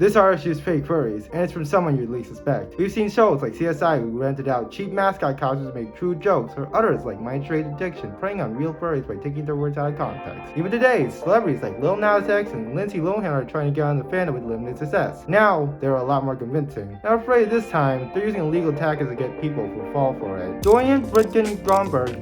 This artist used fake furries, and it's from someone you'd least suspect. We've seen shows like CSI who rented out cheap mascot costumes to make true jokes, or others like Mind Trade Addiction preying on real furries by taking their words out of context. Even today, celebrities like Lil Nas X and Lindsay Lohan are trying to get on the fandom with limited success. Now, they're a lot more convincing. Now, I'm afraid this time, they're using illegal tactics to get people who fall for it. Dorian Frickin,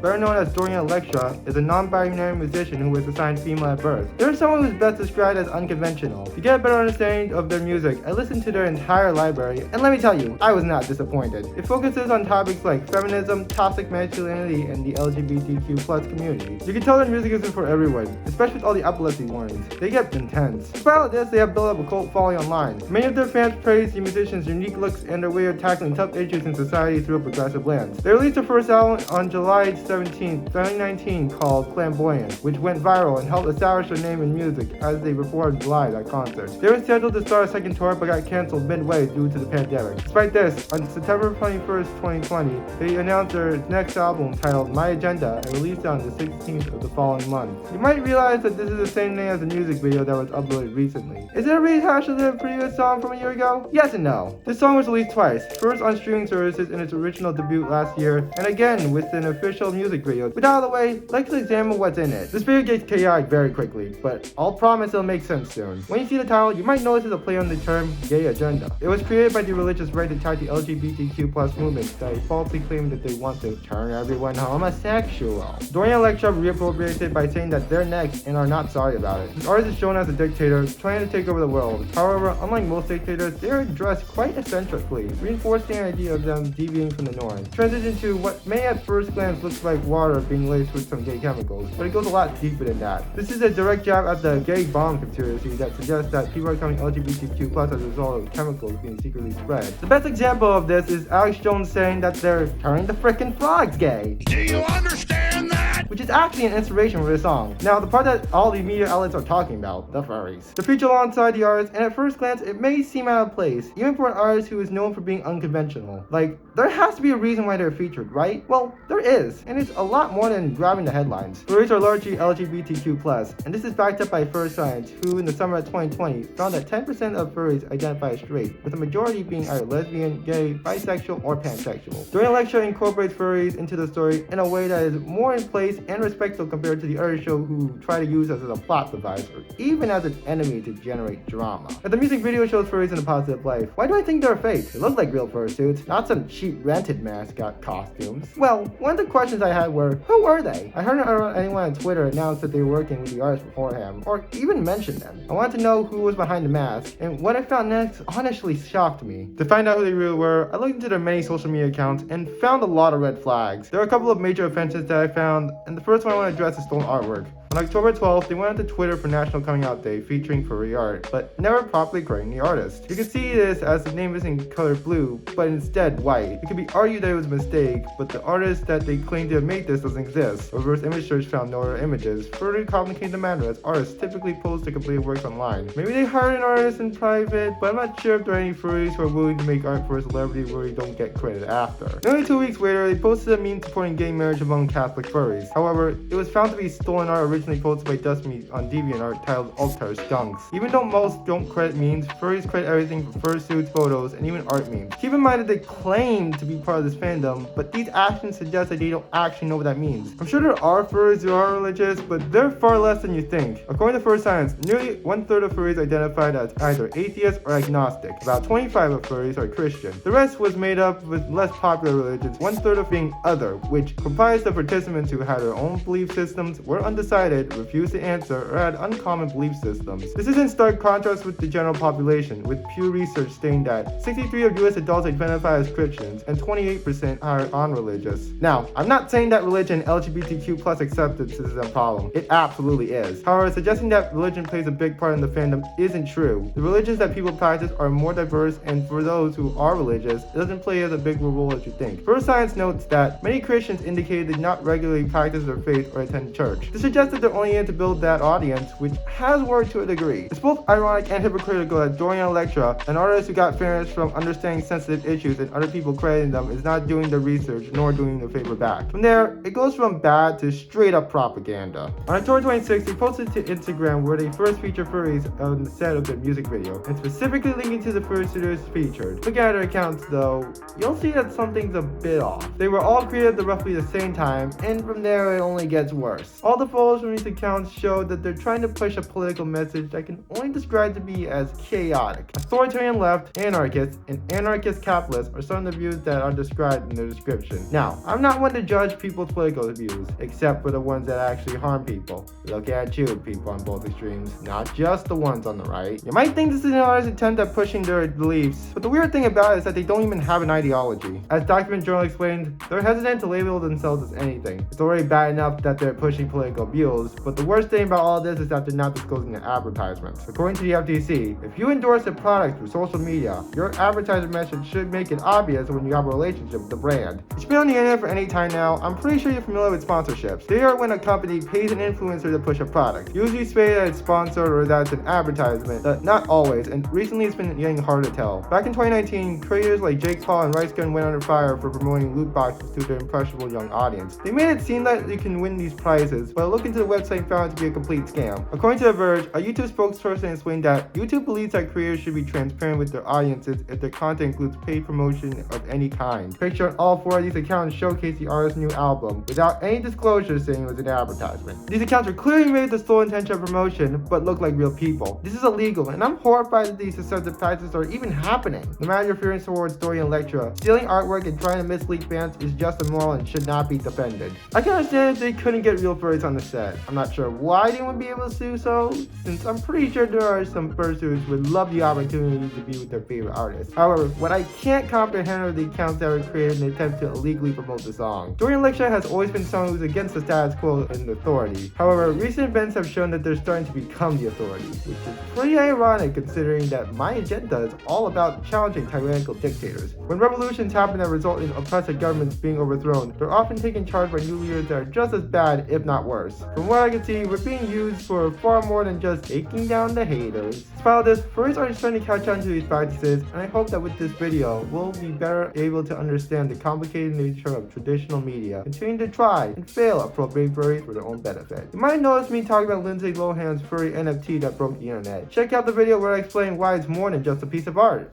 better known as Dorian Electra, is a non-binary musician who was assigned female at birth. They're someone who's best described as unconventional. To get a better understanding of their music, I listened to their entire library, and let me tell you, I was not disappointed. It focuses on topics like feminism, toxic masculinity, and the LGBTQ+ community. You can tell their music isn't for everyone, especially with all the epilepsy warnings. They get intense. Despite all this, they have built up a cult following online. Many of their fans praise the musicians' unique looks and their way of tackling tough issues in society through a progressive lens. They released their first album on July 17, 2019 called Flamboyant, which went viral and helped establish their name in music as they performed live at concerts. They were scheduled to start a second tour but got cancelled midway due to the pandemic. Despite this, on September 21st, 2020, they announced their next album titled My Agenda and released it on the 16th of the following month. You might realize that this is the same name as the music video that was uploaded recently. Is it a rehash of the previous song from a year ago? Yes and no. This song was released twice, first on streaming services in its original debut last year, and again with an official music video. But out of the way, let's examine what's in it. This video gets chaotic very quickly, but I'll promise it'll make sense soon. When you see the title, you might notice it's a play on the term gay agenda. It was created by the religious right to attack the LGBTQ+ movement that falsely claiming that they want to turn everyone homosexual. Dorian Electra reappropriated by saying that they're next and are not sorry about it. This artist is shown as a dictator trying to take over the world. However, unlike most dictators, they are dressed quite eccentrically, reinforcing the idea of them deviating from the norm. Transition to what may at first glance look like water being laced with some gay chemicals, but it goes a lot deeper than that. This is a direct jab at the gay bomb conspiracy that suggests that people are becoming LGBTQ+ as a result of chemicals being secretly spread. The best example of this is Alex Jones saying that they're turning the frickin' frogs gay. Do you understand that? Which is actually an inspiration for the song. Now, the part that all the media outlets are talking about, the furries. They're featured alongside the artist, and at first glance, it may seem out of place, even for an artist who is known for being unconventional. Like, there has to be a reason why they're featured, right? Well, there is, and it's a lot more than grabbing the headlines. Furries are largely LGBTQ+, and this is backed up by Furry Science, who in the summer of 2020 found that 10% of furries identify as straight, with the majority being either lesbian, gay, bisexual, or pansexual. Dorian Electra incorporates furries into the story in a way that is more in place and respectful compared to the other show who try to use us as a plot device or even as an enemy to generate drama. But the music video shows furries in a positive light. Why do I think they're fake? They look like real fursuits, not some cheap rented mascot costumes. Well, one of the questions I had were, who were they? I heard anyone on Twitter announce that they were working with the artist beforehand, or even mention them. I wanted to know who was behind the mask, and what I found next honestly shocked me. To find out who they really were, I looked into their many social media accounts and found a lot of red flags. There are a couple of major offenses that I found, and the first one I want to address is stolen artwork. On October 12th, they went onto Twitter for National Coming Out Day featuring furry art, but never properly crediting the artist. You can see this as the name isn't colored blue, but instead white. It could be argued that it was a mistake, but the artist that they claim to have made this doesn't exist. Reverse image search found no other images, further complicating the matter as artists typically post their completed works online. Maybe they hired an artist in private, but I'm not sure if there are any furries who are willing to make art for a celebrity where they don't get credit after. Nearly 2 weeks later, they posted a meme supporting gay marriage among Catholic furries. However, it was found to be stolen art originally posted by Dustmeat on DeviantArt titled Altar Stunks. Even though most don't credit memes, furries credit everything from fursuits, photos, and even art memes. Keep in mind that they claim to be part of this fandom, but these actions suggest that they don't actually know what that means. I'm sure there are furries who are religious, but they're far less than you think. According to Furry Science, nearly 1/3 of furries identified as either atheist or agnostic. About 25 of furries are Christian. The rest was made up with less popular religions, 1/3 of being other, which comprised of participants who had their own belief systems, were undecided, refused to answer, or had uncommon belief systems. This is in stark contrast with the general population, with Pew Research stating that 63 of US adults identify as Christians and 28% are unreligious. Now, I'm not saying that religion LGBTQ+ acceptance is a problem. It absolutely is. However, suggesting that religion plays a big part in the fandom isn't true. The religions that people practice are more diverse, and for those who are religious, it doesn't play as a big role as you think. Furry Science notes that many Christians indicated they did not regularly practice their faith or attend church. This suggests that they're only in to build that audience, which has worked to a degree. It's both ironic and hypocritical that Dorian Electra, an artist who got famous from understanding sensitive issues and other people crediting them, is not doing the research nor doing the favor back. From there, it goes from bad to straight up propaganda. On October 26th, they posted to Instagram where they first featured furries on the set of their music video, and specifically linking to the furry studios featured. Looking at their accounts though, you'll see that something's a bit off. They were all created at roughly the same time, and from there it only gets worse. All the photos from these accounts show that they're trying to push a political message that can only describe to be as chaotic. Authoritarian left, anarchists, and anarchist capitalists are some of the views that are described in the description. Now, I'm not one to judge people's political views, except for the ones that actually harm people. Look at you, people on both extremes, not just the ones on the right. You might think this is an artist's attempt at pushing their beliefs, but the weird thing about it is that they don't even have an ideology. As Document Journal explained, they're hesitant to label themselves as anything. It's already bad enough that they're pushing political views, but the worst thing about all this is that they're not disclosing the advertisements. According to the FTC, if you endorse a product through social media, your advertising message should make it obvious when you have a relationship with the brand. It's been on the internet for any time now. I'm pretty sure you're familiar with sponsorships. They are when a company pays an influencer to push a product. Usually say that it's sponsored or that it's an advertisement, but not always, and recently it's been getting harder to tell. Back in 2019, creators like Jake Paul and Rice Gun went under fire for promoting loot boxes to their impressionable young audience. They made it seem that you can win these prizes, but looking into the website found it to be a complete scam. According to The Verge, a YouTube spokesperson explained that YouTube believes that creators should be transparent with their audiences if their content includes paid promotion of any kind. Picture on all four of these accounts showcase the artist's new album without any disclosure saying it was an advertisement. These accounts were clearly made with the sole intention of promotion, but look like real people. This is illegal, and I'm horrified that these deceptive practices are even happening. No matter your feelings towards Dorian Electra, stealing artwork and trying to mislead fans is just immoral and should not be defended. I can understand if they couldn't get real furries on the set. I'm not sure why they wouldn't be able to do so, since I'm pretty sure there are some fursuits who would love the opportunity to be with their favorite artists. However, what I can't comprehend are the accounts that were created in an attempt to illegally promote the song. Dorian Electra has always been someone who's against the status quo and authority. However, recent events have shown that they're starting to become the authority, which is pretty ironic considering that my agenda is all about challenging tyrannical dictators. When revolutions happen that result in oppressive governments being overthrown, they're often taken charge by new leaders that are just as bad, if not worse. From what I can see, we're being used for far more than just taking down the haters. Despite all this, furries are starting to catch on to these practices, and I hope that with this video, we'll be better able to understand the complicated nature of traditional media, continuing to try and fail appropriate furries for their own benefit. You might notice me talking about Lindsay Lohan's furry NFT that broke the internet. Check out the video where I explain why it's more than just a piece of art.